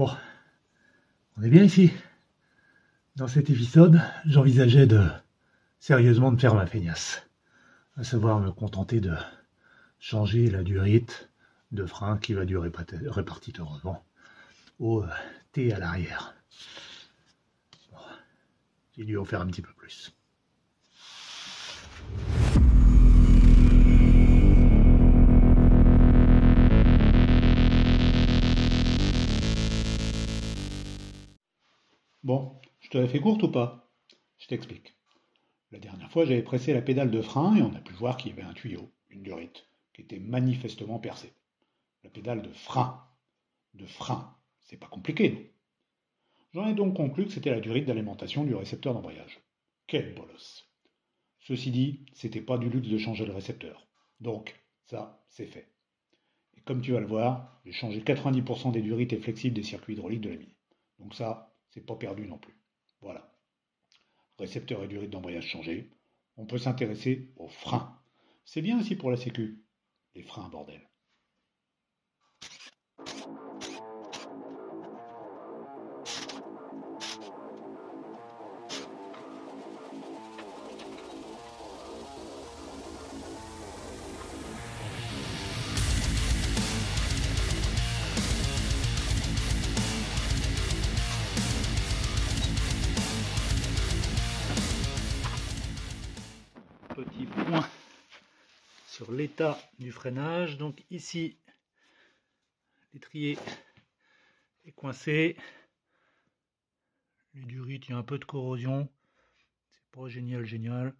Bon, on est bien ici. Dans cet épisode, j'envisageais sérieusement de faire ma feignasse. À savoir me contenter de changer la durite de frein qui va du répartiteur avant au T à l'arrière. Bon, j'ai dû en faire un petit peu plus. Bon, je te l'ai fait courte ou pas? Je t'explique. La dernière fois, j'avais pressé la pédale de frein et on a pu voir qu'il y avait un tuyau, une durite, qui était manifestement percée. La pédale de frein. De frein. C'est pas compliqué, non? J'en ai donc conclu que c'était la durite d'alimentation du récepteur d'embrayage. Quel bolos! Ceci dit, c'était pas du luxe de changer le récepteur. Donc, ça, c'est fait. Et comme tu vas le voir, j'ai changé 90% des durites et flexibles des circuits hydrauliques de la Mini. Donc ça, c'est pas perdu non plus. Voilà. Récepteur et durite d'embrayage changés. On peut s'intéresser aux freins. C'est bien aussi pour la sécu. Les freins, bordel. Petit point sur l'état du freinage. Donc ici, l'étrier est coincé. Les durites, il y a un peu de corrosion. C'est pas génial.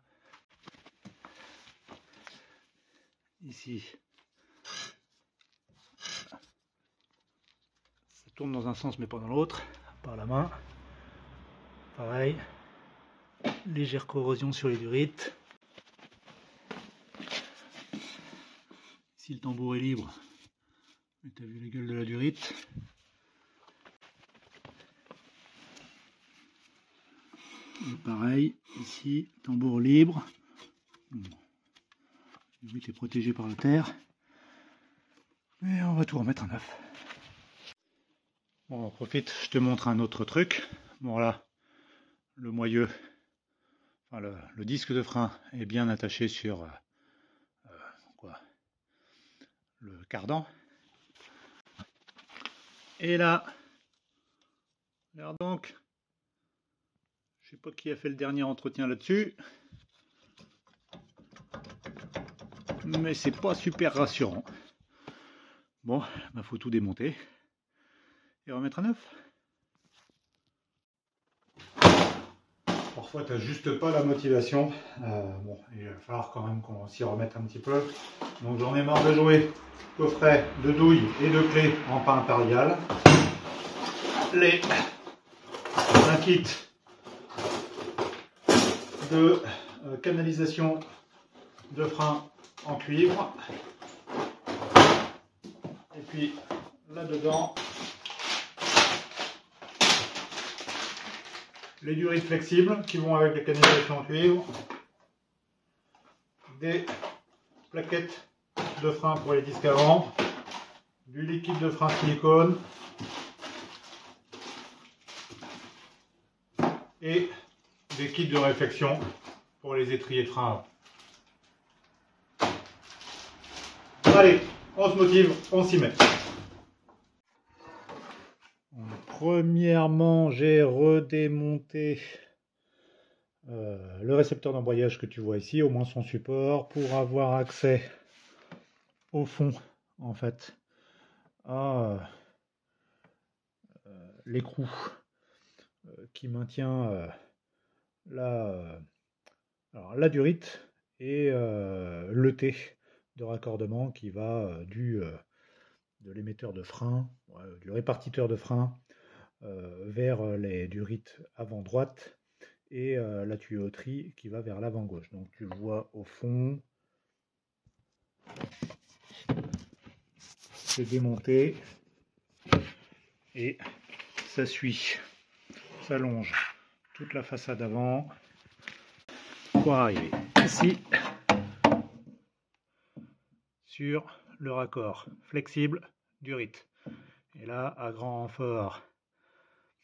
Ici, ça tourne dans un sens mais pas dans l'autre, par la main. Pareil, légère corrosion sur les durites. Ici le tambour est libre, mais tu as vu la gueule de la durite. Et pareil, ici, tambour libre. Bon. La durite est protégée par la terre. Mais on va tout remettre à neuf. Bon, on profite, je te montre un autre truc. Bon là, le moyeu, enfin le disque de frein est bien attaché sur le cardan. Et là, regarde donc, je sais pas qui a fait le dernier entretien là-dessus, mais c'est pas super rassurant. Bon, il faut tout démonter et remettre à neuf. Parfois, tu n'as juste pas la motivation. Bon, il va falloir quand même qu'on s'y remette un petit peu. Donc, j'en ai marre de jouer coffret de douilles et de clés en pain impérial. Un kit de canalisation de frein en cuivre. Et puis, là-dedans, les durites flexibles qui vont avec les canalisations en cuivre, des plaquettes de frein pour les disques avant, du liquide de frein silicone et des kits de réflexion pour les étriers de frein avant. Allez, on se motive, on s'y met. Premièrement, j'ai redémonté le récepteur d'embrayage que tu vois ici, au moins son support, pour avoir accès au fond, en fait, à l'écrou qui maintient la durite et le T de raccordement qui va de l'émetteur de frein, du répartiteur de frein vers les durites avant droite et la tuyauterie qui va vers l'avant gauche. Donc tu le vois au fond, c'est démonté et ça suit, ça longe toute la façade avant pour arriver ici sur le raccord flexible durite. Et là, à grand renfort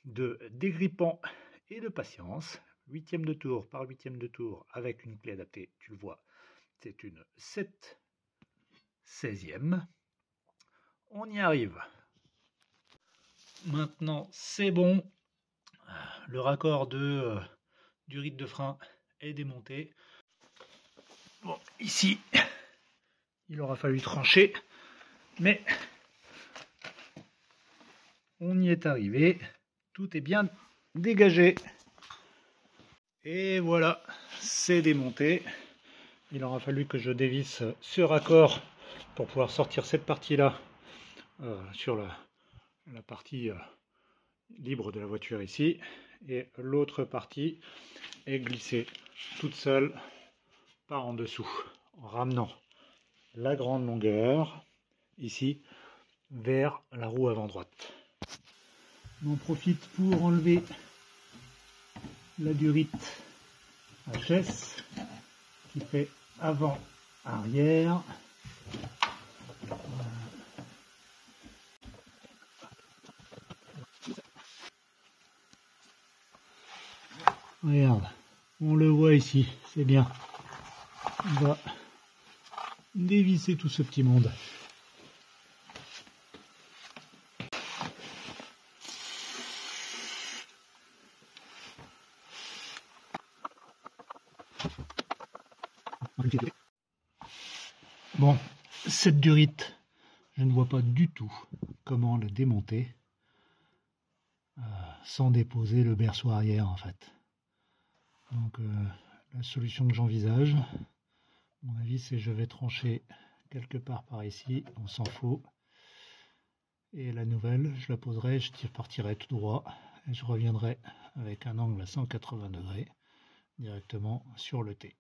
de dégrippant et de patience. 8e de tour par 8e de tour avec une clé adaptée, tu le vois, c'est une 7/16e. On y arrive. Maintenant, c'est bon. Le raccord du ride de frein est démonté. Bon, ici, il aura fallu trancher, mais on y est arrivé. Tout est bien dégagé. Et voilà, c'est démonté. Il aura fallu que je dévisse ce raccord pour pouvoir sortir cette partie-là sur la partie libre de la voiture ici. Et l'autre partie est glissée toute seule par en dessous, en ramenant la grande longueur ici vers la roue avant droite. On en profite pour enlever la durite HS qui fait avant-arrière. Regarde, on le voit ici, c'est bien. On va dévisser tout ce petit monde. Bon, cette durite, je ne vois pas du tout comment la démonter sans déposer le berceau arrière en fait. Donc la solution que j'envisage, à mon avis, c'est je vais trancher quelque part par ici, on s'en fout. Et la nouvelle, je la poserai, je partirai tout droit et je reviendrai avec un angle à 180 degrés directement sur le T.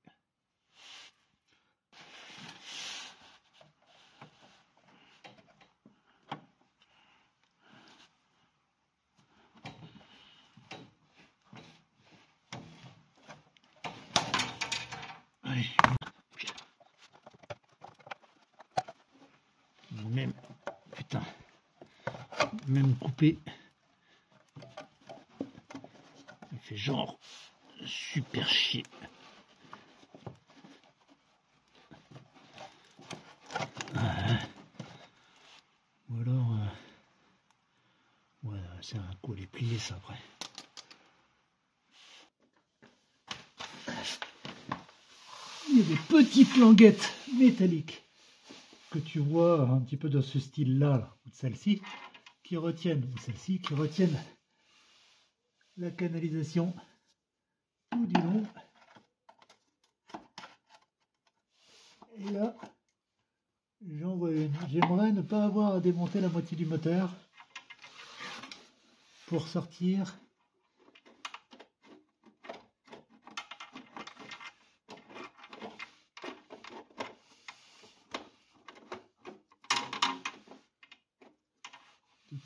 Allez. Même, putain, même coupé, il fait genre super chier. Ou alors, ouais, c'est un collet plié ça après. Il y a des petites languettes métalliques que tu vois un petit peu dans ce style-là, ou de celle-ci, qui retiennent, ou celle-ci, qui retiennent la canalisation tout du long. Et là, j'en vois une. J'aimerais ne pas avoir à démonter la moitié du moteur pour sortir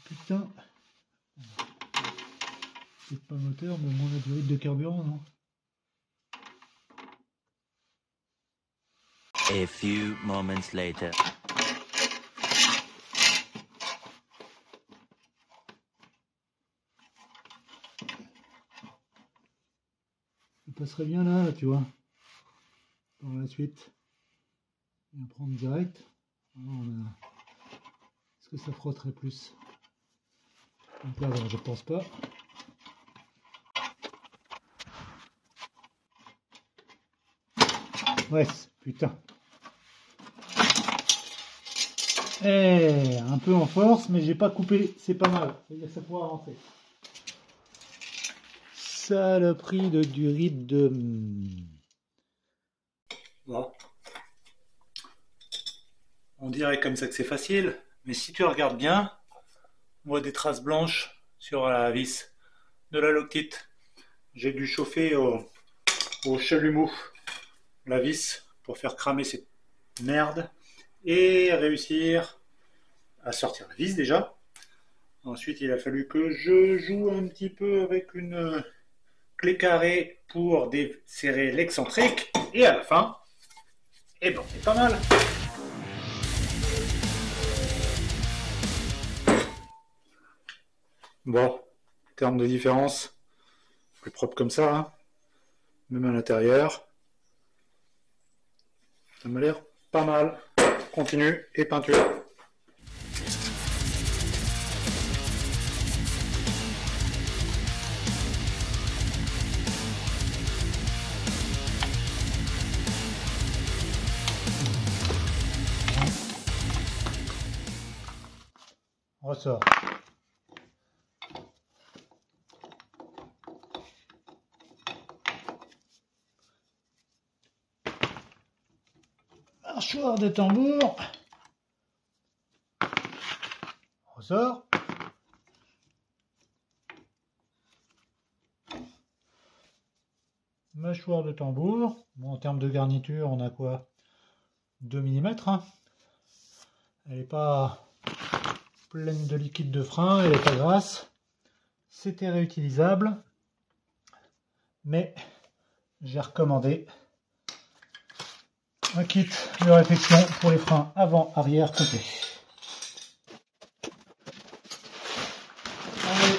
putain, c'est pas le moteur, mais au moins la durite de carburant, non? A few moments later. Ça passerait bien là, tu vois. Par la suite, on va prendre direct. Est-ce que ça frotterait plus? Donc là, je pense pas. Ouais, putain. Un peu en force, mais j'ai pas coupé, c'est pas mal. C'est-à-dire que ça pourra rentrer. Saloperie de durite de... Bon. On dirait comme ça que c'est facile, mais si tu regardes bien, on voit des traces blanches sur la vis de la loctite. J'ai dû chauffer au chalumeau la vis pour faire cramer cette merde et réussir à sortir la vis déjà. Ensuite, il a fallu que je joue un petit peu avec une clé carrée pour desserrer l'excentrique. Et à la fin, eh ben, c'est pas mal. Bon, termes de différence. Plus propre comme ça, hein. Même à l'intérieur. Ça m'a l'air pas mal. Continue et peinture. Ressort. Mâchoire de tambour. Ressort. Mâchoire de tambour. Bon, en termes de garniture, on a quoi? 2 mm. Hein. Elle n'est pas pleine de liquide de frein, elle n'est pas grasse. C'était réutilisable. Mais j'ai recommandé un kit de réflexion pour les freins avant, arrière, côté. Allez.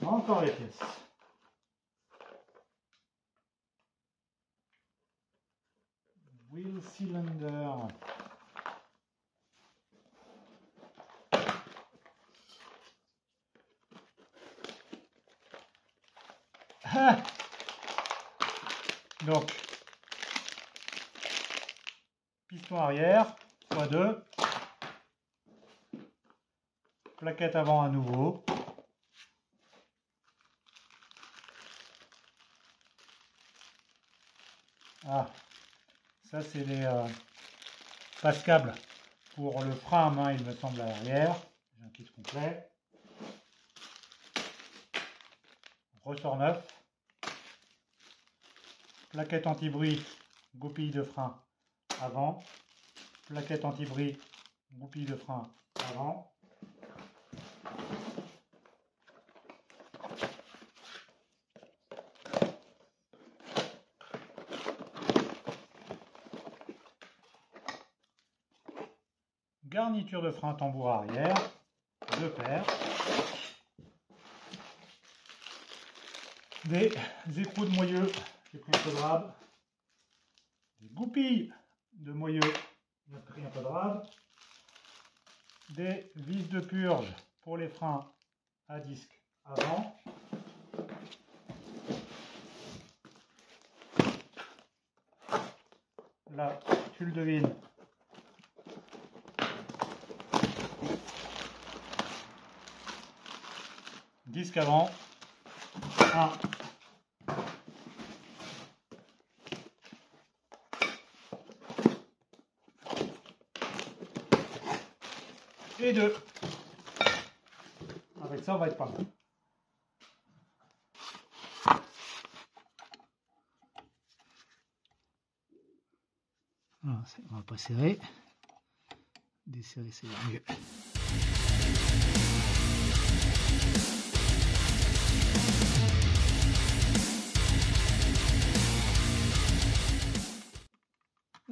Encore les pièces. Wheel cylinder. Ah. Donc, piston arrière, x2, plaquette avant à nouveau, ah, ça c'est les passe-câbles pour le frein à main, il me semble, à l'arrière, j'ai un kit complet, ressort neuf, plaquette anti-bruit, goupille de frein avant, plaquette anti-bruit, goupille de frein avant, garniture de frein tambour arrière, 2 paires, des écrous de moyeu, j'ai pris un peu de rab, des goupilles de moyeu, j'ai pris un peu de rab, des vis de purge pour les freins à disque avant, là tu le devines, disque avant, 1, et 2. Avec ça, on va être pas mal. On va pas serrer. Desserrer, c'est mieux.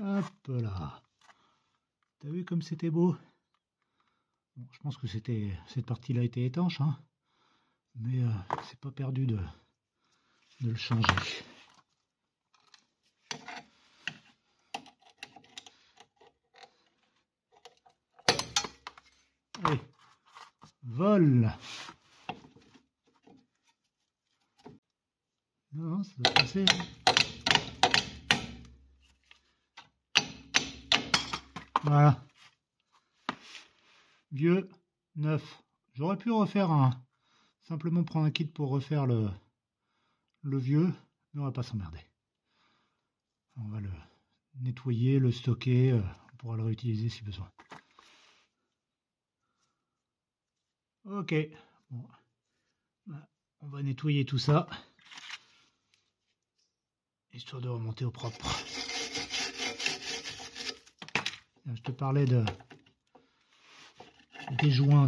Hop là. T'as vu comme c'était beau? Bon, je pense que cette partie-là était étanche, hein, mais c'est pas perdu de le changer. Allez, vol. Non, ça doit passer. Voilà. Vieux, neuf. J'aurais pu refaire simplement prendre un kit pour refaire le vieux, mais on va pas s'emmerder. On va le nettoyer, le stocker, on pourra le réutiliser si besoin. Ok, bon. On va nettoyer tout ça, histoire de remonter au propre. Je te parlais des joints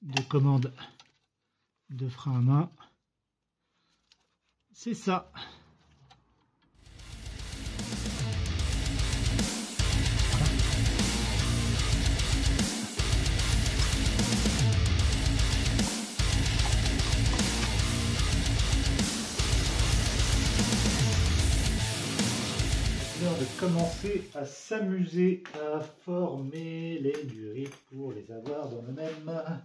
de commande de frein à main. C'est ça. commencer à s'amuser à former les durites pour les avoir dans le même.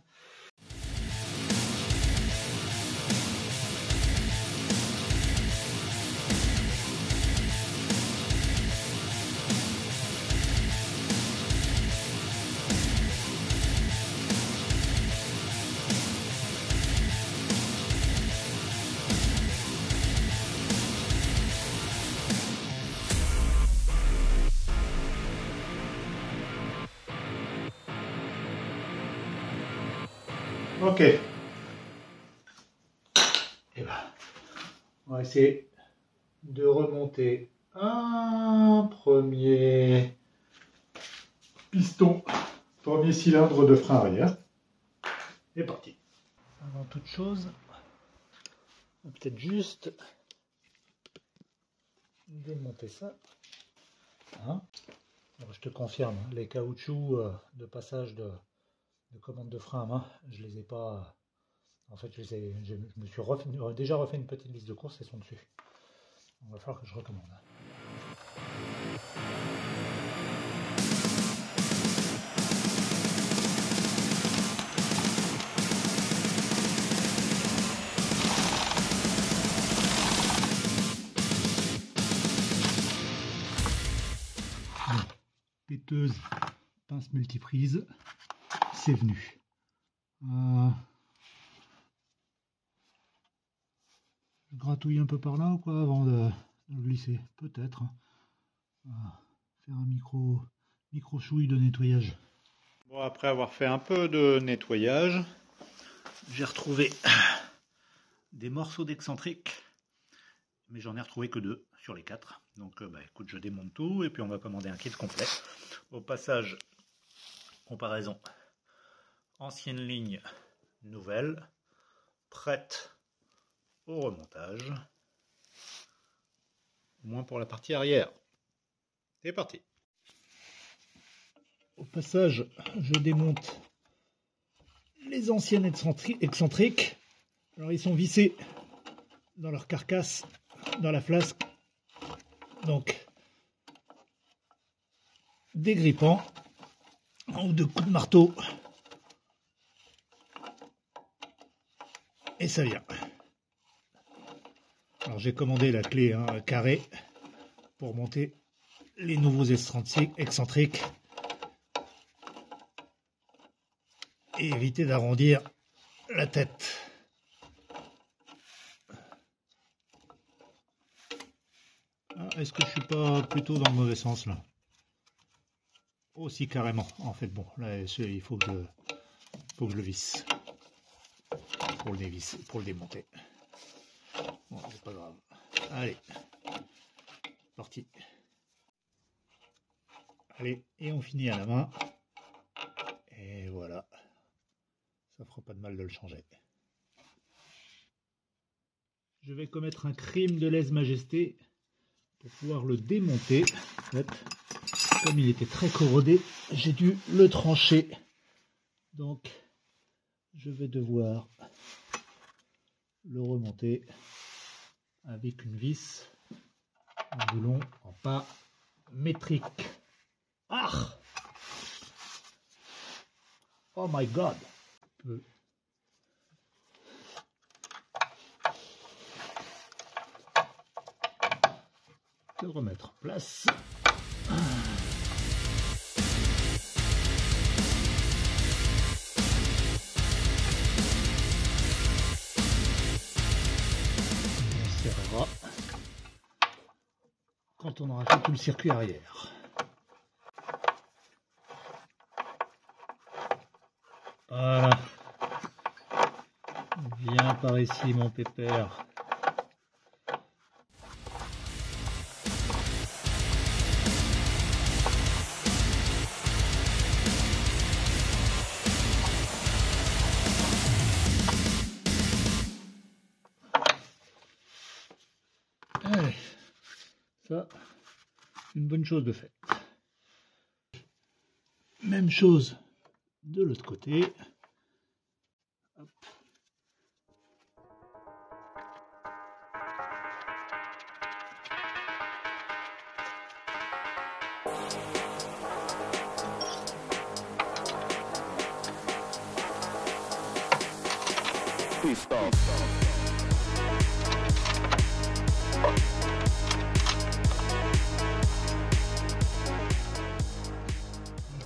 Ok. Et ben, on va essayer de remonter un premier piston, premier cylindre de frein arrière. Et parti. Avant toute chose, on va peut-être juste démonter ça. Hein. Alors, je te confirme, les caoutchoucs de passage de commande de frein à main, je les ai pas. En fait, je me suis déjà refait une petite liste de courses et sont dessus. Il va falloir que je recommande. Péteuse, pince multiprise, c'est venu. Je gratouille un peu par là ou quoi avant de le glisser, peut-être. Faire un micro chouille de nettoyage. Bon, après avoir fait un peu de nettoyage, j'ai retrouvé des morceaux d'excentrique, mais j'en ai retrouvé que 2 sur les 4. Donc écoute, je démonte tout et puis on va commander un kit complet. Au passage, comparaison ancienne ligne, nouvelle, prête au remontage, au moins pour la partie arrière. C'est parti. Au passage, je démonte les anciennes excentriques. Alors ils sont vissés dans leur carcasse, dans la flasque. Donc dégrippant, un ou 2 coups de marteau. Et ça vient. Alors j'ai commandé la clé carré pour monter les nouveaux excentriques et éviter d'arrondir la tête. Est-ce que je suis pas plutôt dans le mauvais sens là? Aussi carrément. En fait bon, là il faut que je le visse pour le démonter. Bon, c'est pas grave. Allez, parti. Allez, et on finit à la main. Et voilà. Ça fera pas de mal de le changer. Je vais commettre un crime de lèse-majesté pour pouvoir le démonter. En fait, comme il était très corrodé, j'ai dû le trancher. Donc, je vais devoir le remonter avec une vis en boulon en pas métrique. Ah! Oh my god! Je vais le remettre en place. On serrera quand on aura fait tout le circuit arrière. Voilà. Viens par ici, mon pépère. Allez, ça, une bonne chose de faite. Même chose de l'autre côté. Hop. Un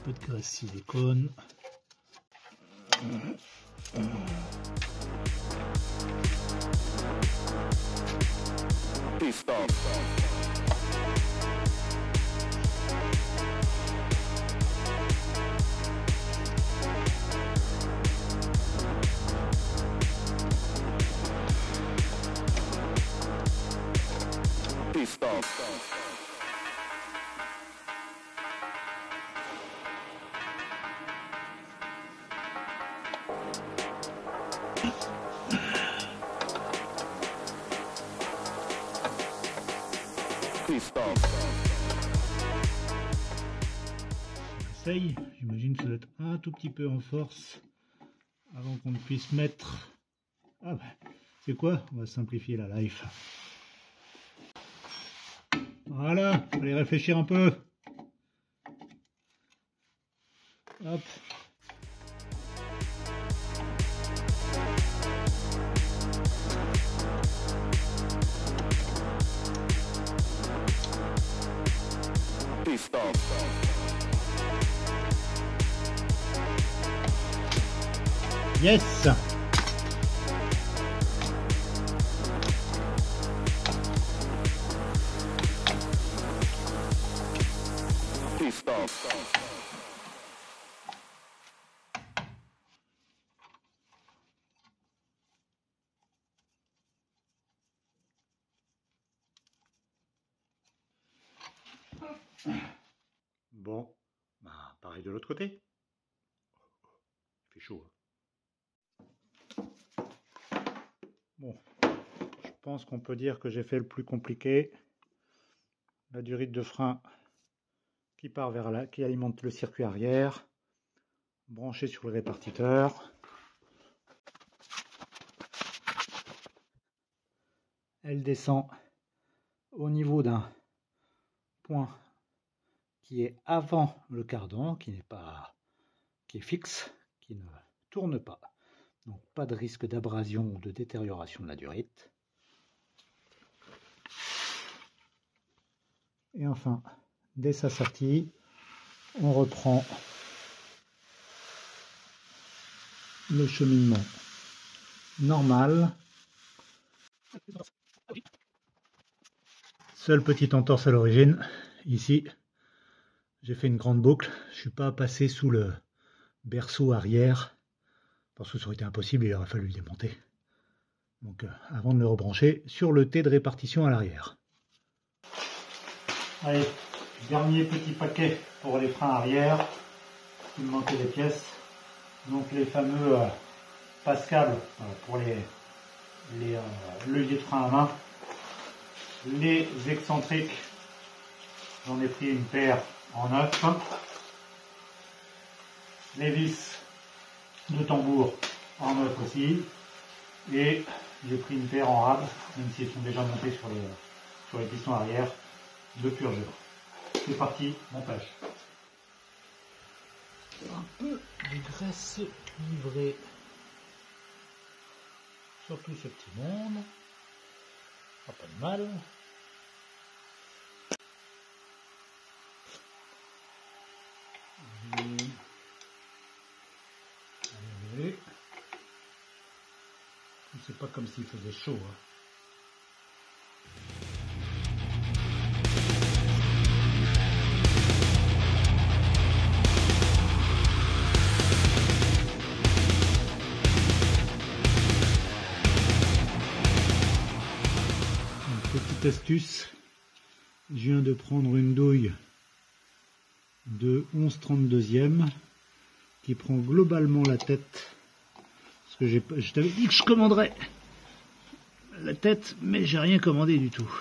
peu de graisse silicone. Essaye, j'imagine que ça doit être un tout petit peu en force avant qu'on ne puisse mettre. Ah bah, c'est quoi? On va simplifier la life. Voilà, allez réfléchir un peu. Hop. Yes. Bon, bah, pareil de l'autre côté. Il fait chaud. Bon, je pense qu'on peut dire que j'ai fait le plus compliqué. La durite de frein qui part vers là, qui alimente le circuit arrière, branché sur le répartiteur. Elle descend au niveau d'un point qui est avant le cardan, qui est fixe, qui ne tourne pas. Donc pas de risque d'abrasion ou de détérioration de la durite. Et enfin, dès sa sortie, on reprend le cheminement normal. Seule petite entorse à l'origine, ici, j'ai fait une grande boucle, je ne suis pas passé sous le berceau arrière, parce que ça aurait été impossible, il aurait fallu le démonter. Donc avant de le rebrancher, sur le T de répartition à l'arrière. Allez, dernier petit paquet pour les freins arrière, il me manquait des pièces, donc les fameux passe-câbles pour les leviers de frein à main. Les excentriques, j'en ai pris une paire en 9. Les vis de tambour en 9 aussi. Et j'ai pris une paire en rab, même si elles sont déjà montées sur les pistons arrière, de purgeur. C'est parti, montage. Un peu de graisse livrée sur tout ce petit monde. Pas de mal. Allez. C'est pas comme s'il faisait chaud. Hein. Petite astuce, je viens de prendre une douille de 11/32 qui prend globalement la tête, parce que je t'avais dit que je commanderais la tête, mais j'ai rien commandé du tout.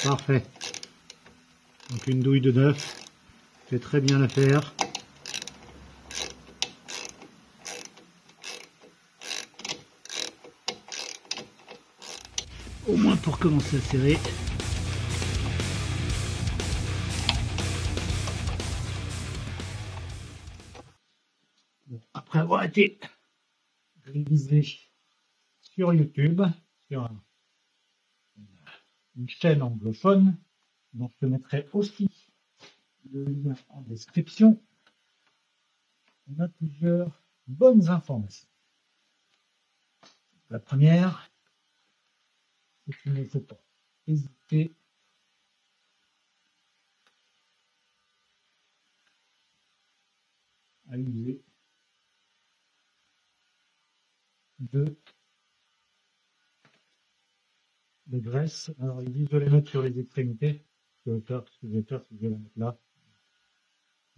Parfait. Donc une douille de 9 fait très bien l'affaire. Au moins pour commencer à serrer. après avoir été révisé sur YouTube, sur une chaîne anglophone, dont je te mettrai aussi le lien en description. On a plusieurs bonnes informations. La première, c'est qu'il ne faut pas hésiter à user de graisse. Alors ils disent de les mettre sur les extrémités. Ce que je vais faire, c'est que je vais la mettre là.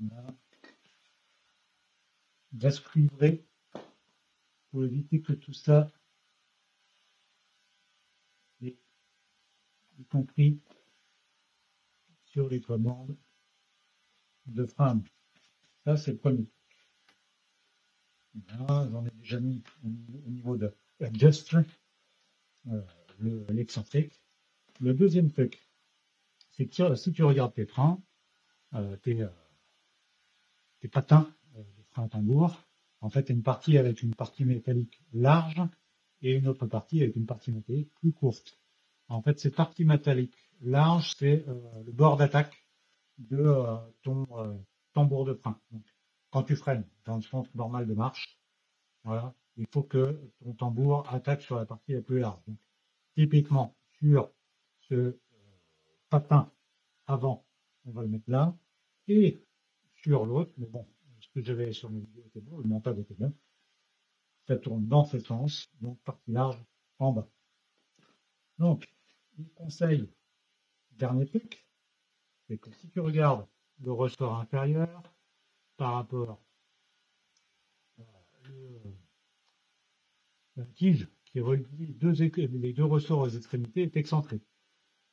Voilà. Graisse cuivrée pour éviter que tout ça, y compris sur les commandes de frein. Ça, c'est le premier. Là, j'en ai déjà mis au niveau de l'adjuster, l'excentrique. Le deuxième truc, c'est que si tu regardes tes freins, tes patins, les freins à tambour, en fait, il y a une partie avec une partie métallique large et une autre partie avec une partie métallique plus courte. En fait, cette partie métallique large, c'est le bord d'attaque de ton tambour de frein. Donc, quand tu freines dans le sens normal de marche, voilà, il faut que ton tambour attaque sur la partie la plus large. Donc, typiquement, sur ce patin avant, on va le mettre là, et sur l'autre, mais bon, ce que j'avais sur mes vidéos était bon, le montage était bien, ça tourne dans ce sens, donc partie large en bas. Donc, le conseil, dernier truc, c'est que si tu regardes le ressort inférieur par rapport à la tige qui relie les deux ressorts aux extrémités est excentrée.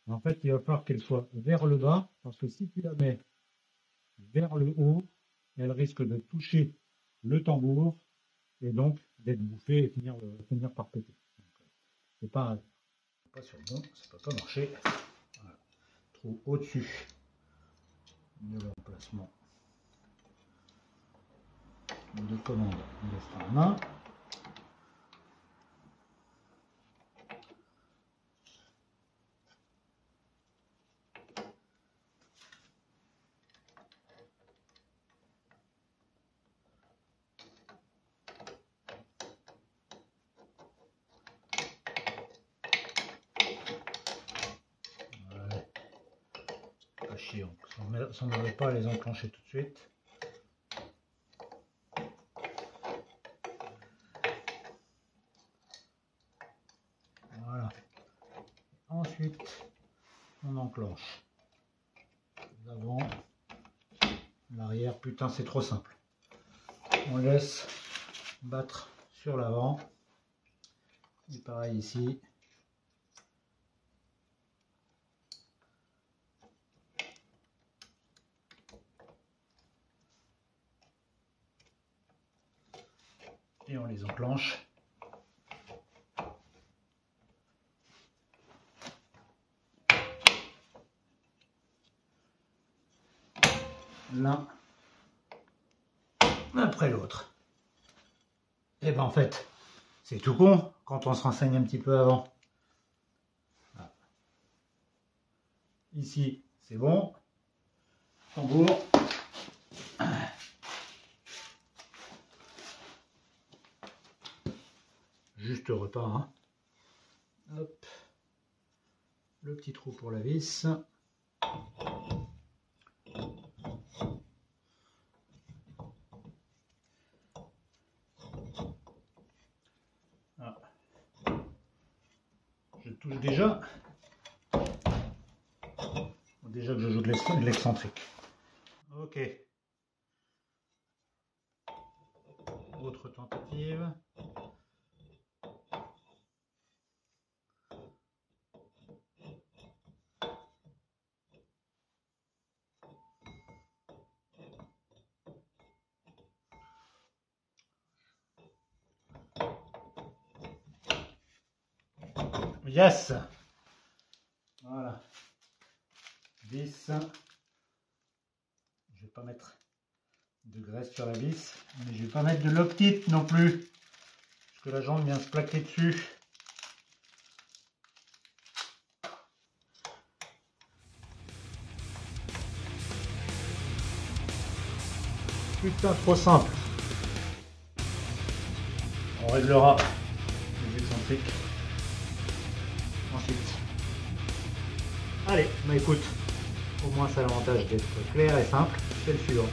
En fait, il va falloir qu'elle soit vers le bas, parce que si tu la mets vers le haut, elle risque de toucher le tambour et donc d'être bouffée et finir par péter. C'est pas sur le bon, ça peut pas marcher. Voilà. Trou au-dessus de l'emplacement de commande de frein à main. Pas chiant, ça ne m'avait pas à les enclencher tout de suite. Voilà. Ensuite, on enclenche l'avant, l'arrière. Putain, c'est trop simple. On laisse battre sur l'avant. Et pareil ici. Et on les enclenche. L'un après l'autre. Et ben en fait, c'est tout con quand on se renseigne un petit peu avant. Voilà. Ici, c'est bon. Tambour. Juste repas. Hein. Hop. Le petit trou pour la vis. Ah. Je touche déjà. Déjà que je joue de l'excentrique. Ok. Autre tentative. Yes. Voilà. 10. Je vais pas mettre de graisse sur la vis, mais je vais pas mettre de Loctite non plus, parce que la jambe vient se plaquer dessus. Putain, trop simple. On réglera les excentriques ensuite. Allez, bah écoute, au moins ça a l'avantage d'être clair et simple. C'est le suivant.